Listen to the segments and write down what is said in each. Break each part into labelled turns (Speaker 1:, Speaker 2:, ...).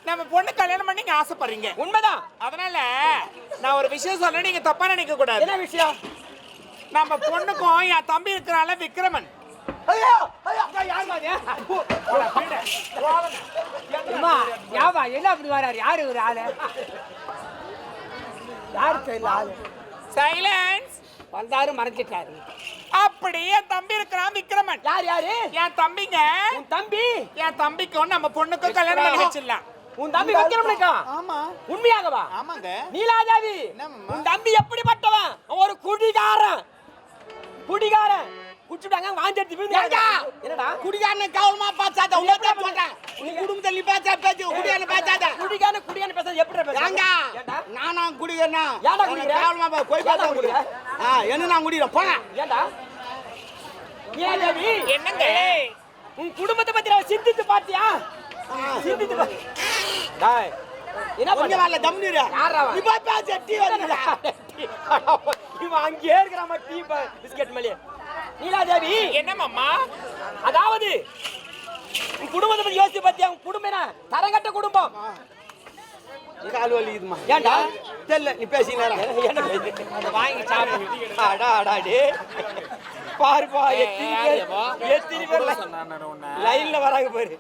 Speaker 1: நம்ம பொண்ணு கல்யாணம் பண்ணி ஆசைப்படுறீங்க.
Speaker 2: உண்மைதான்.
Speaker 1: அதனால நான் ஒரு விஷயம் சொல்றேன், நீங்க தப்பா நினைக்க கூடாது.
Speaker 2: என்ன விஷயம்?
Speaker 1: நம்ம பொண்ணுக்கும் என் தம்பி இருக்கிறால விக்ரமன்.
Speaker 2: ஐயோ ஐயோ யார் மாதிரி அம்மா யாவா என்ன அப்படி வராரு? யாரு ஒரு ஆளு? யாரு தெரியல ஆளு.
Speaker 1: சைலன்ஸ்.
Speaker 2: வந்தாரு மறைஞ்சிட்டாரு.
Speaker 1: அப்படி என் தம்பி இருக்கிறான் விக்ரமன்.
Speaker 2: யார் யாரு?
Speaker 1: என் தம்பிங்க.
Speaker 2: உன் தம்பி?
Speaker 1: என் தம்பிக்கும் நம்ம பொண்ணுக்கும் கல்யாணம் பண்ணி வச்சிடலாம்.
Speaker 2: உன் தம்பி விக்ரமனுக்கா?
Speaker 1: ஆமா.
Speaker 2: உண்மையாகவா?
Speaker 1: ஆமாங்க.
Speaker 2: நீலாதேவி உன் தம்பி எப்படிப்பட்டவன்? ஒரு குடிகாரன். குடிகாரன் குடிச்சுட்டாங்க வாந்தி விழுந்தாங்க. என்னடா
Speaker 1: குடிகாரனை கவனமா பார்த்தாத. உன்னை சொல்றேன். உன் குடும்பத்தை நீ பார்த்தா பேச்சு குடிகாரனை பார்த்தாத.
Speaker 2: குடிகாரன் பேச எப்படி பேசுறாங்க?
Speaker 1: நானா குடிகாரனா?
Speaker 2: ஏன்டா குடிகாரன்?
Speaker 1: கவனமா போய் பார்த்தா குடிகாரன். என்ன நான் குடிறேன் போங்க.
Speaker 2: ஏன்டா? நீலாதேவி
Speaker 1: என்னங்க?
Speaker 2: உன் குடும்பத்தை பத்தி நான் சிந்தித்து பாத்தியா? சிந்தித்து டேய் என்ன பண்ண வரல தம்னிரா? யாரா நீ பாப்பா சட்டி வரடா. இவன் அங்கே இருக்கறாம டீ பிஸ்கட் மேலே. நீலாதேவி
Speaker 1: என்ன மாமா?
Speaker 2: அதாவது உன் குடும்பத்தை பத்தி யோசிச்சு பாத்தியா? உன் குடும்பம் என்ன தரங்கட்ட குடும்பம்.
Speaker 1: கால் வலிக்குதுமா.
Speaker 2: ஏன்டா?
Speaker 1: தெரியல நீ பேசினேரா.
Speaker 2: என்ன பேசி? அத வாங்கி சாப்பிடு. அடா டேய். பாருப்பா எத்தனை பேர் லைன்ல வராங்க பாரு.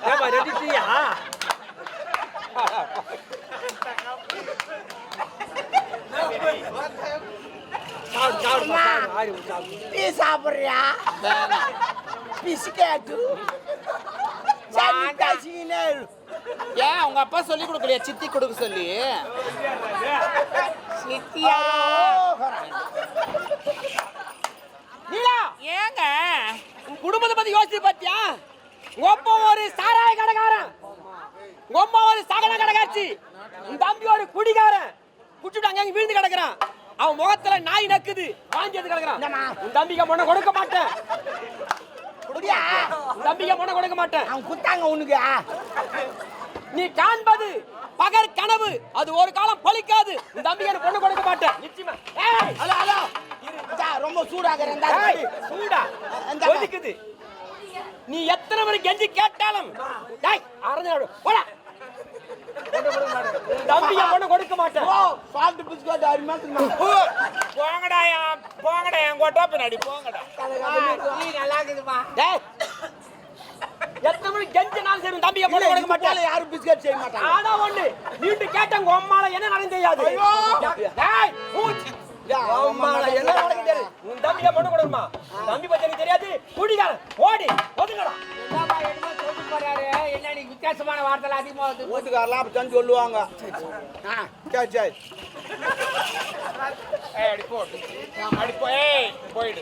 Speaker 2: ஏமா ரெடிட்டியா?
Speaker 1: நீ சாப்பிடுறியா? பிஸ்கெட்டு ஏன் உங்க அப்பா சொல்லி கொடுக்கலையா சித்தி கொடுக்க சொல்லி? சித்தியா
Speaker 2: நீலா
Speaker 1: ஏங்க
Speaker 2: உன் குடும்பத்தை பத்தி யோசிச்சு பாத்தியா? ஒப்ப ஒரு சாராய கடைக்காரன், ஒப்ப ஒரு சகல கடைக்காட்சி, உன் தம்பி ஒரு குடிகாரன் குடிச்சுட்டு அங்க விழுந்து கிடக்குறான். அவன் முகத்துல நாய் நக்குது வாந்தி எடுத்து கிடக்குறான். உன் தம்பிக்கு பொண்ணை கொடுக்க மாட்டேன். உன் தம்பிக்கு பொண்ணை கொடுக்க மாட்டேன்.
Speaker 1: அவன் குத்தாங்க உனக்கு.
Speaker 2: நீ காண்பது பகற் கனவு, அது ஒரு காலம் பலிக்காது. உன் தம்பிக்கு பொண்ணு கொடுக்க மாட்டேன் நிச்சயமா.
Speaker 1: ஹலோ ஹலோ ரொம்ப சூடாகிறேன்.
Speaker 2: சூடா ஒதுக்குது. நீ எத்தனை முறை கெஞ்சி கேட்டாலும் போடா தம்பியா பொண்ணு கொடுக்க மாட்டேன்.
Speaker 1: சால்ட் பிஸ்கட் போங்கடா போங்கடா என் கொட்டா பின்னாடி போங்கடா.
Speaker 2: நீ நல்லா இருக்குதுமா. டேய் எத்தனை முறை கெஞ்சினாலும் சரி தம்பியா பொண்ணு கொடுக்க மாட்டேன்.
Speaker 1: யாரும் பிஸ்கட் செய்ய மாட்டாங்க.
Speaker 2: ஆனா ஒண்ணு நீட்டு கேட்ட உங்க அம்மால என்ன நடந்து தெரியாது. டேய் மூச்சு அம்மால என்ன நடந்து தெரியாது. உன் தம்பியா பொண்ணு கொடுக்குமா? தம்பி பத்தி எனக்கு தெரியாது. குடிகாரன் ஓடி ஒதுங்கடா. என்னமா என்னமோ சொல்லி போறாரு. என்ன நீ வித்தியாசமான வார்த்தை அதிகமா வந்து
Speaker 1: ஓட்டுக்காரலாம் அப்படி சொல்லுவாங்க. சரி சரி போயிடு.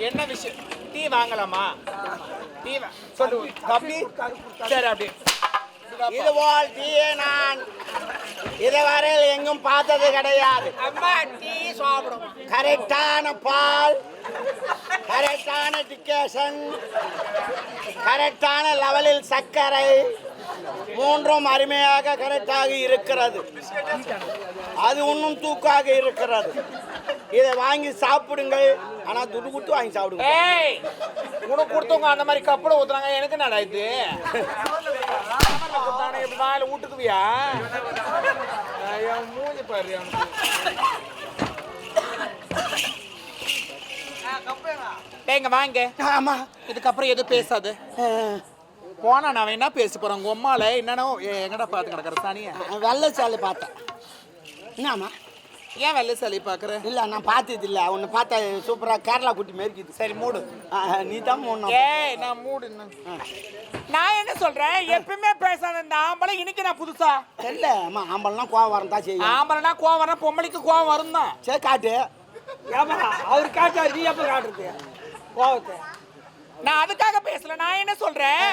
Speaker 1: என்ன விஷயம்? டீ வாங்கலாமா? டீ சொல்லு தம்பி. சரி அப்படி இது போல் டீயை நான் இதுவரையில் எங்கும் பார்த்தது கிடையாது.
Speaker 2: அம்மா டீ சாப்பிடும்.
Speaker 1: கரெக்டான பால், கரெக்டான டிகேஷன், கரெக்டான லெவலில் சர்க்கரை, மூன்றும் அருமையாக கரெக்டாக இருக்கிறது. அது இன்னும் தூக்காக இருக்கிறது. இதை வாங்கி சாப்பிடுங்கள். ஆனா துட்டு கொடுத்து வாங்கி சாப்பிடுங்க. உனக்கு கொடுத்தவங்க அந்த மாதிரி கப்பட ஊத்துறாங்க. எனக்கு என்னடா இது? ஊட்டுக்குவியா? மூஞ்சி பாரு. ஏங்க வாங்க. ஆமா இதுக்கப்புறம் எதுவும் பேசாது. போனா நான் என்ன பேச போறேன்? உங்க அம்மால என்னன்னா எங்கடா பார்த்து கிடக்குற சாணிய? வெள்ளை சாலை பார்த்தேன். என்னம்மா ஏன் வெள்ளை சாலை பார்க்குற? இல்லை நான் பார்த்தது இல்லை. உன்னை பார்த்தா சூப்பராக கேரளா குட்டி மேற்கிது. சரி மூடு. நீ தான் மூணு. நான் மூடு. நான் என்ன சொல்றேன்? எப்பவுமே பேசாத இந்த ஆம்பளை இன்னைக்கு நான் புதுசா தெரியல. அம்மா ஆம்பளைனா கோவம் வரும் தான் செய்யும். ஆம்பளைனா கோவம் வரும், பொம்பளைக்கு கோவம் வரும் தான். சரி காட்டு.
Speaker 2: ஏமா அவர் காட்டாரு, நீ எப்ப காட்டுறது கோவத்தை?
Speaker 1: நான் அதுக்காக பேசல. நான் என்ன சொல்றேன்?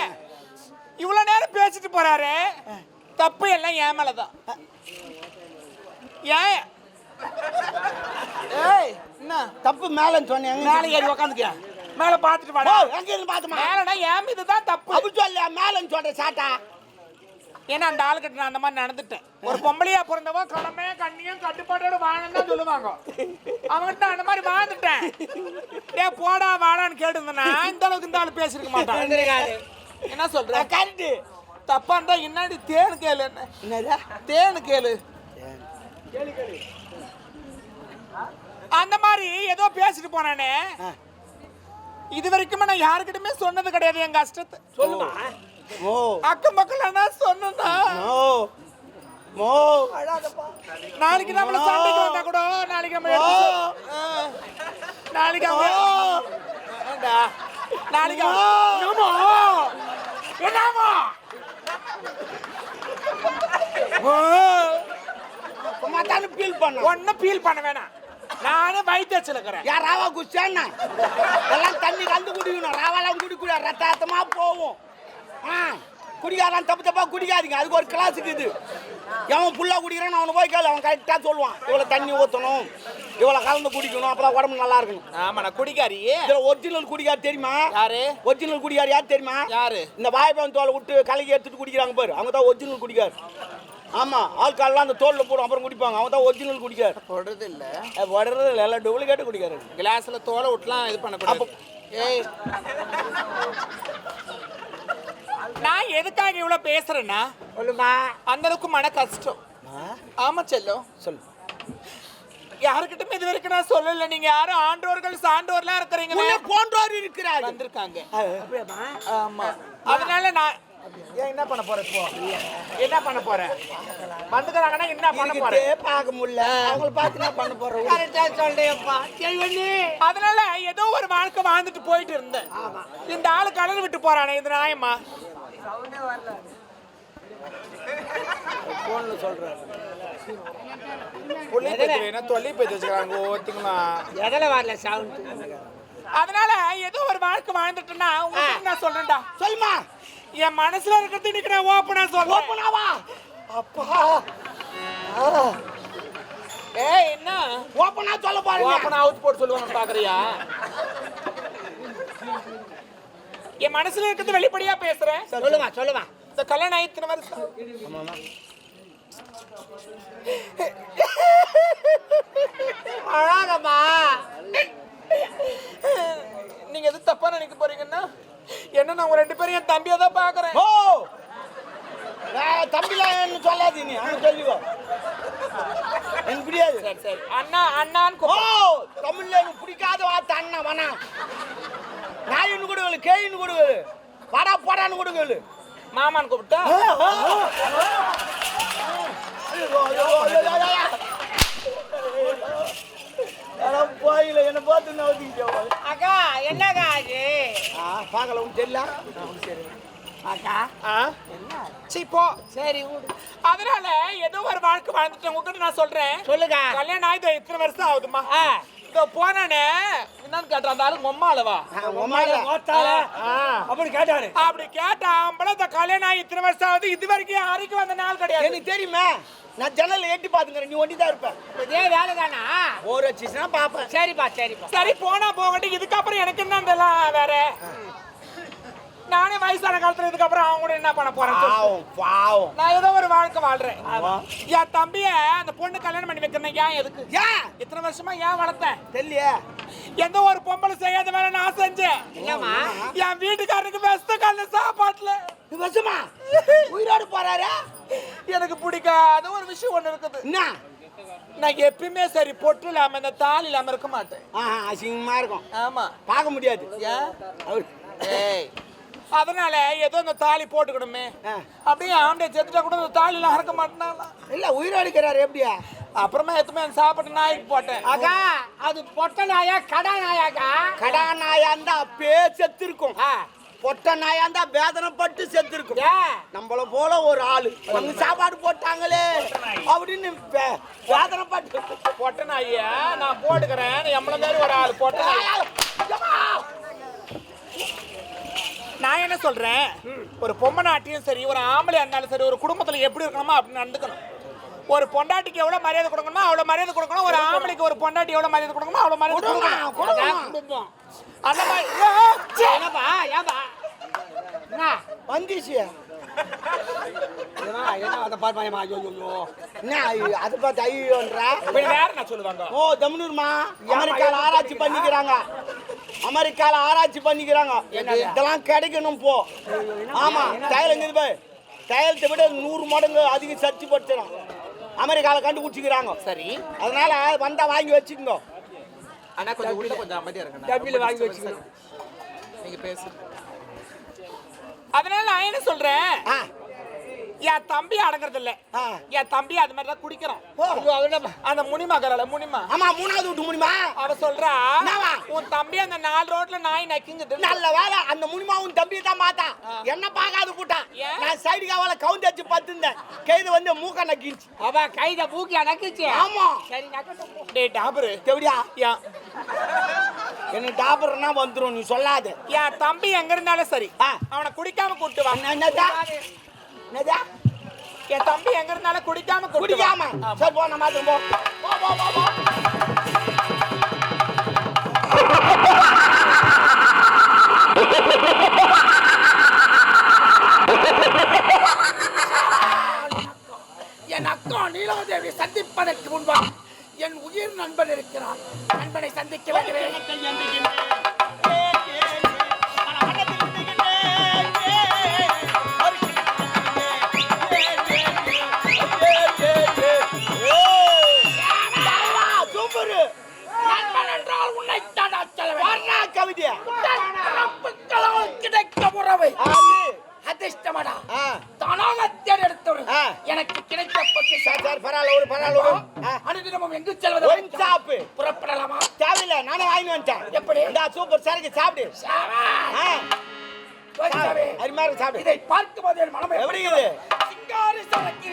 Speaker 1: இவ்வளவு நேரம் பேசிட்டு போறாரு. தப்பு எல்லாம் என் மேலதான். ஏன் என்ன தப்பு? மேலன்னு சொன்னேன். மேல ஏறி உக்காந்துக்கிறேன். மேல பாத்துட்டு வாடா. எங்க இருந்து பாத்துமா? மேலனா ஏன் இதுதான் தப்பு. அப்படி சொல்ல மேலன்னு சொல்ற சாட்டா. ஏன்னா அந்த ஆளுக்கிட்ட நான் அந்த மாதிரி நடந்துட்டேன். ஒரு பொம்பளையா பிறந்தவோ கடமை கண்ணியும் கட்டுப்பாட்டோட வாழன்னு தான் சொல்லுவாங்க. அவங்ககிட்ட அந்த மாதிரி வாழ்ந்துட்டேன். டே போடா வாடான்னு கேட்டுருந்தேன்னா இந்த அளவுக்கு இந்த ஆளு பேசிருக்க மாட்டான். என்ன சொல்ற?
Speaker 2: கரெக்ட்.
Speaker 1: தப்பா இருந்தா என்னாடி தேனு கேளு.
Speaker 2: என்னடா
Speaker 1: தேனு கேளு. அந்த மாதிரி ஏதோ பேசிட்டு போனானே. இது வரைக்கும் நான் யாருக்கிட்டுமே சொன்னது கிடையாது என் கஷ்டத்தை.
Speaker 2: சொல்லுமா. ஓ
Speaker 1: அக்கம் பக்கம் என்ன சொன்னா நாளைக்கு நம்மள சண்டைக்கு வந்தா கூட நாளைக்கு நம்ம நாளைக்கு நாளைக்கு என்னமோ
Speaker 2: ஃபீல் பண்ண
Speaker 1: ஒன்னும் ஃபீல் பண்ண வேணாம். நானே வயிற்றுல இருக்கிறேன்.
Speaker 2: யார் ராவா குடிச்சேன்னா எல்லாம் தண்ணி கலந்து குடிக்கணும். ராவாலாம் குடிக்கூட ரத்தமா போகும். குடிக்காரன் தப்பு தப்பா குடிக்காதீங்க. அதுக்கு ஒரு கிளாஸ் இருக்குது. எவன் புல்லா குடிக்கிறான் அவனை போய் கேளு. அவன் கரெக்டா சொல்லுவான். இவ்வளவு தண்ணி ஊற்றணும், இவ்வளவு கலந்து குடிக்கணும், அப்பதான் உடம்பு நல்லா இருக்கணும்.
Speaker 1: ஆமா நான் குடிக்காரி.
Speaker 2: இதுல ஒரிஜினல் குடிக்கார் தெரியுமா?
Speaker 1: யாரு
Speaker 2: ஒரிஜினல் குடிக்கார்? யார் தெரியுமா?
Speaker 1: யாரு?
Speaker 2: இந்த வாய்ப்பன் தோலை விட்டு கலக்கி எடுத்துட்டு குடிக்கிறாங்க பாரு, அவங்க தான் ஒரிஜினல் குடிக்கார். ஆமா, ஆள்காலாம் அந்த தோல்ல போடும் அப்புறம் குடிப்பாங்க. அவங்க தான் ஒரிஜினல் குடிக்கார்.
Speaker 1: போடுறது இல்ல,
Speaker 2: போடுறது இல்லை, எல்லாம் டூப்ளிகேட் குடிக்காரு.
Speaker 1: கிளாஸ்ல தோலை விட்டுலாம் இது பண்ணக்கூடாது. ஏய், நான் எதுக்காக இவ்வளவு பேசுறேன்னா
Speaker 2: சொல்லுமா.
Speaker 1: அந்த அளவுக்கு மன கஷ்டம். ஆமா செல்லம்
Speaker 2: சொல்லு.
Speaker 1: யாருக்கிட்டும் இது வரைக்கும் நான் சொல்லல. நீங்க யாரும் ஆண்டோர்கள் சான்றோர்லாம் இருக்கிறீங்க.
Speaker 2: போன்றோர் இருக்கிறாங்க
Speaker 1: வந்திருக்காங்க. ஆமா, அதனால நான் என்ன பண்ண போறேன் இப்போ? என்ன பண்ண போறேன்? வந்துக்கிறாங்கன்னா என்ன பண்ண போறேன்?
Speaker 2: பார்க்க முடியல. அவங்கள பார்த்து என்ன பண்ண போறேன்? கரெக்டா சொல்றேன்ப்பா.
Speaker 1: அதனால ஏதோ ஒரு வாழ்க்கை வாழ்ந்துட்டு போயிட்டு இருந்தேன். இந்த ஆளு கடல் விட்டு போறானே, இது நியாயமா?
Speaker 2: போன்ல சொல்றேன்.
Speaker 1: அதனால ஏதோ ஒரு வாழ்க்கை வாழ்ந்துட்டேன்னா உங்களுக்கு நான் சொல்றேன்டா.
Speaker 2: சொல்லுமா.
Speaker 1: என் மனசுல இருக்கிறது இன்னைக்கு நான் ஓப்பனா சொல்றேன்.
Speaker 2: ஓப்பனாவா? அப்பா.
Speaker 1: ஏய், என்ன
Speaker 2: ஓப்பனா சொல்ல பாருங்க.
Speaker 1: ஓப்பனா அவுட் போட்டு சொல்லுவாங்க பாக்குறியா? என் மனசுல இருக்கிறது வெளிப்படையா பேசுறேன்.
Speaker 2: சொல்லுமா சொல்லுமா.
Speaker 1: இந்த கல்யாணம் ஆகி இத்தனை வருஷம்.
Speaker 2: அழகம்மா.
Speaker 1: நீங்க எது தப்பா நினைக்க போறீங்கன்னா என்ன, நான் உங்க ரெண்டு பேரும் என் தம்பியை தான் பாக்குறேன்.
Speaker 2: ஓ, தம்பிலாம் சொல்லாது, நீ அவங்க சொல்லிவோ. எனக்கு பிடிக்காது.
Speaker 1: சரி சரி, அண்ணா அண்ணான்னு.
Speaker 2: ஓ, தமிழ்ல எனக்கு பிடிக்காத வார்த்தை அண்ணா. வேணா நாயின்னு கொடுக்கல, கேயின்னு கொடுக்கல, படா படான்னு கொடுக்கல,
Speaker 1: மாமான்னு கூப்பிட்டா.
Speaker 2: போயில என்ன பார்த்து
Speaker 1: அக்கா என்னக்கா ஆச்சு?
Speaker 2: பார்க்கல, உனக்கு தெரியல
Speaker 1: அக்கா. சரி போ. சரி விடு. அதனால ஏதோ ஒரு வாழ்க்கை வாழ்ந்துட்டேன். உங்ககிட்ட நான் சொல்றேன்.
Speaker 2: சொல்லுங்க.
Speaker 1: கல்யாணம் ஆயிட்டு இத்தனை வருஷம் ஆகுதுமா. இதோ போனானே என்னன்னு கேட்டான் அந்த ஆளு. உம்மாலவா
Speaker 2: அப்படி கேட்டாரு.
Speaker 1: அப்படி கேட்டாம்பள இந்த கல்யாணம் ஆகி இத்தனை வருஷம் ஆகுது. இது வரைக்கும் யாருக்கும் வந்த நாள் கிடையாது.
Speaker 2: எனக்கு தெரியுமா, நான் ஜன்னல் எட்டி பாத்துக்கிறேன். நீ ஒண்டி தான் இருப்பேன்.
Speaker 1: இதே வேலை தானா?
Speaker 2: ஒரு வச்சுச்சுன்னா பாப்பேன்.
Speaker 1: சரிப்பா சரிப்பா. சரி போனா போகட்டும். இதுக்கப்புறம் எனக்கு என்ன இதெல்லாம் வேற. நானே வயசான காலத்துல இதுக்கப்புறம் அவங்க கூட என்ன பண்ண போறேன்?
Speaker 2: பாவம்.
Speaker 1: நான் ஏதோ ஒரு வாழ்க்கை வாழ்றேன். என் தம்பிய அந்த பொண்ணு கல்யாணம் பண்ணி வைக்கிறேன். ஏன் எதுக்கு?
Speaker 2: ஏன்
Speaker 1: இத்தனை வருஷமா ஏன் வளர்த்தேன்
Speaker 2: தெரியல.
Speaker 1: எந்த ஒரு பொம்பளை செய்யாத வேலை நான் செஞ்சேன். என் வீட்டுக்காரருக்கு வெஸ்த கால சாப்பாட்டுல
Speaker 2: வருஷமா உயிரோடு போறாரு.
Speaker 1: எனக்கு பிடிக்காத ஒரு விஷயம் ஒண்ணு இருக்குது.
Speaker 2: என்ன?
Speaker 1: நான் எப்பயுமே சரி பொட்டு இல்லாம இந்த தாலி இல்லாம இருக்க மாட்டேன்.
Speaker 2: அசிங்கமா இருக்கும்.
Speaker 1: ஆமா,
Speaker 2: பார்க்க முடியாது.
Speaker 1: ஏன்? அதனால ஏதோ இந்த தாலி போட்டுக்கணுமே. அப்படியே ஆம்பளை செத்துட்டா கூட இந்த தாலி எல்லாம் அறக்க மாட்டேனா?
Speaker 2: இல்ல, உயிரோடு இருக்கிறாரு. எப்படியா?
Speaker 1: அப்புறமா எத்துமே சாப்பிட்டு நாய்க்கு போட்டேன்.
Speaker 2: அக்கா, அது பொட்ட நாயா கடா நாயாக்கா? கடா நாயா இருந்தா அப்பே செத்து இருக்கும். பொட்ட நாயா இருந்தா வேதனைப்பட்டு செத்து இருக்கும். நம்மள போல ஒரு ஆளு வந்து சாப்பாடு போட்டாங்களே அப்படின்னு வேதனைப்பட்டு.
Speaker 1: பொட்ட நாயா நான் போட்டுக்கிறேன். எம்மள மாதிரி ஒரு ஆளு பொட்ட நாய். நான் என்ன சொல்றேன், ஒரு பொம்மநாட்டியும் சரி ஒரு ஆம்பளை இருந்தாலும் சரி ஒரு குடும்பத்துல எப்படி இருக்கணுமோ அப்படின்னு நடந்துக்கணும். ஒரு பொண்டாட்டிக்கு எவ்வளவு மரியாதை கொடுக்கணுமோ அவ்வளவு மரியாதை கொடுக்கணும். ஒரு ஆம்பளைக்கு ஒரு பொண்டாட்டி எவ்வளவு மரியாதை கொடுக்கணுமோ அவ்வளவு மரியாதை கொடுக்கணும். அந்த மாதிரி வந்துச்சு.
Speaker 2: என்ன அதை பார்ப்பாயமா? ஐயோ
Speaker 3: என்ன அதை பார்த்து ஐயோன்றா?
Speaker 1: வேற நான் சொல்லுவாங்க.
Speaker 3: ஓ தம்னூர்மா, அமெரிக்கால ஆராய்ச்சி பண்ணிக்கிறாங்க. அமெரிக்கால ஆராய்ச்சி பண்ணிக்கிறாங்க. இதெல்லாம் கிடைக்கணும் போ. ஆமா, தையல் எங்க போய் தையலத்தை விட 100 மடங்கு அதிக சர்ச்சை படுத்தணும். அமெரிக்கால கண்டுபிடிச்சிக்கிறாங்க.
Speaker 1: சரி,
Speaker 3: அதனால வந்தா வாங்கி வச்சுக்கோங்க.
Speaker 1: ஆனா கொஞ்சம் உள்ள கொஞ்சம் அமைதியா இருங்க.
Speaker 2: டப்பில வாங்கி வச்சுக்கணும்.
Speaker 1: நீங்க பேசு. அதனால நான் என்ன சொல்றேன்,
Speaker 3: ஆ,
Speaker 1: என் தம்பி அடங்குறது இல்ல.
Speaker 3: ஆ.
Speaker 1: என் தம்பி அது மாதிரி தான் குடிக்கிறான்.
Speaker 3: ஓ,
Speaker 1: அந்த முனிமா கரல முனிமா
Speaker 3: ஆமா, 3வது வீட்டு முடியுமா?
Speaker 1: அவ சொல்றா,
Speaker 3: என்னவா?
Speaker 1: உன் தம்பி அந்த 4 ரோட்ல நாய் நக்கிங்குது.
Speaker 3: நல்ல வேலை அந்த முனிமாவும் தம்பி தான் பார்த்தா. என்ன பார்க்காது போட்டான்.
Speaker 1: ஏன்?
Speaker 3: நான் சைடு காவால கவுண்ட் வச்சு பார்த்துருந்தேன். கைது வந்து மூக்க நக்கிருச்சு.
Speaker 2: அவ கைத மூக்கி அடக்குச்சு.
Speaker 3: ஆமா,
Speaker 2: சரி நக்கட்டும்.
Speaker 1: டேய் டாபரு,
Speaker 3: எப்படியா
Speaker 1: என்
Speaker 3: என்ன டாபர்னா வந்துரும், நீ சொல்லாத.
Speaker 1: என் தம்பி எங்க இருந்தாலும் சரி,
Speaker 3: ஆ.
Speaker 1: அவனை குடிக்காம கூட்டு வா.
Speaker 3: என்னதா என்னதா
Speaker 1: என் தம்பி எங்க இருந்தாலும் குடிக்காம கூட்டு வா.
Speaker 3: குடிக்காம? சரி போ, நம்ம போ போ போ போ போ.
Speaker 4: என் அக்கா நீலாதேவி சந்திப்பதற்கு முன்பாக என் உயிர் நண்பன் இருக்கிறான். நண்பனை சந்திக்க வேண்டும். நண்பன் என்றால் உன்னைத்தான் சொல்லுவேன்.
Speaker 3: கவிதையா
Speaker 4: கிடைக்க உறவை அதிர்ஷ்டமடா. தானாக தேர்ந்தெடுத்தவன்
Speaker 3: ஆ.
Speaker 4: எனக்கு கிடைத்த பொக்கிஷம்.
Speaker 3: சார் பரவாயில்ல, பரவாயில்ல.
Speaker 4: அனுதினமும் எங்கு செல்வது?
Speaker 3: ஒயின் சாப்பு
Speaker 4: புறப்படலாமா?
Speaker 3: தேவையில்லை, நானே வாங்கி வந்துட்டேன்.
Speaker 4: எப்படி?
Speaker 3: இந்த சூப்பர் சரக்கு சாப்பிடு.
Speaker 4: சாவா. போய்ச்சாவே.
Speaker 3: அருமையா இருக்கு, சாப்பிடு.
Speaker 4: இதை பார்க்கும்போது என் மனம்
Speaker 3: எப்படி இருக்குது?
Speaker 4: சிங்காரி சரக்கு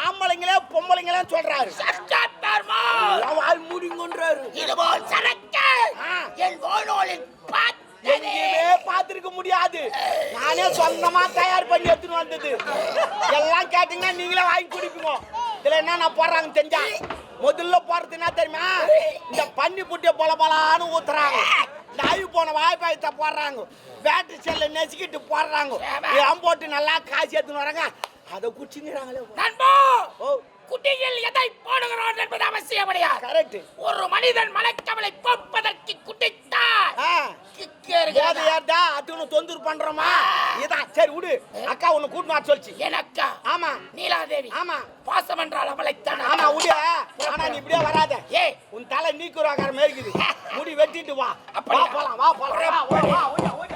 Speaker 3: ஆம்பளைங்களே பொம்பளைங்களே சொல்றாரு. மூடிங்கன்றாரு.
Speaker 4: இதுபோல் சரக்கு என் வாழ்நாளில்
Speaker 3: எங்கேயுமே பார்த்திருக்க முடியாது. நானே சொந்தமா தயார் பண்ணி எடுத்துன்னு வந்தது. எல்லாம் கேட்டீங்கன்னா நீங்களே வாங்கி குடிப்பீங்க. இதுல என்ன போடுறாங்க தெரிஞ்சா? முதல்ல போடுறது என்ன தெரியுமா? இந்த பன்னி புட்டிய போல போலான்னு ஊத்துறாங்க. இந்த அழி போன வாய்ப்பாயத்தை போடுறாங்க. பேட்டரி செல்ல நெசுக்கிட்டு போடுறாங்க. எல்லாம் போட்டு நல்லா காசு எடுத்துன்னு வராங்க. அதை குடிச்சுங்கிறாங்களே.
Speaker 4: நண்பா,
Speaker 3: ஓ,
Speaker 4: குட்டியில் எதை போடுகிறோம் என்பது அவசியம் கிடையாது.
Speaker 3: கரெக்ட்.
Speaker 4: ஒரு மனிதன் மலைக்கவலை போப்பதற்கு குட்டித்தான்
Speaker 3: ஏதா ஏதா அதுன்னு தொந்தரவு பண்றோமா? இதான் சரி விடு. அக்கா உன்னை கூட்டின்னு வர சொல்லிச்சு.
Speaker 4: எனக்கா?
Speaker 3: ஆமா
Speaker 4: நீலாதேவி.
Speaker 3: ஆமா
Speaker 4: பாசம் என்றால் அவளைத்தான்.
Speaker 3: ஆமா விடு. ஆனா நீ இப்படியே வராத.
Speaker 4: ஏய்,
Speaker 3: உன் தலை நீக்குறாக்கார மேய்க்குது. முடி வெட்டிட்டு வா.
Speaker 4: அப்படியா?
Speaker 3: வா போலாம், வா போலாம்.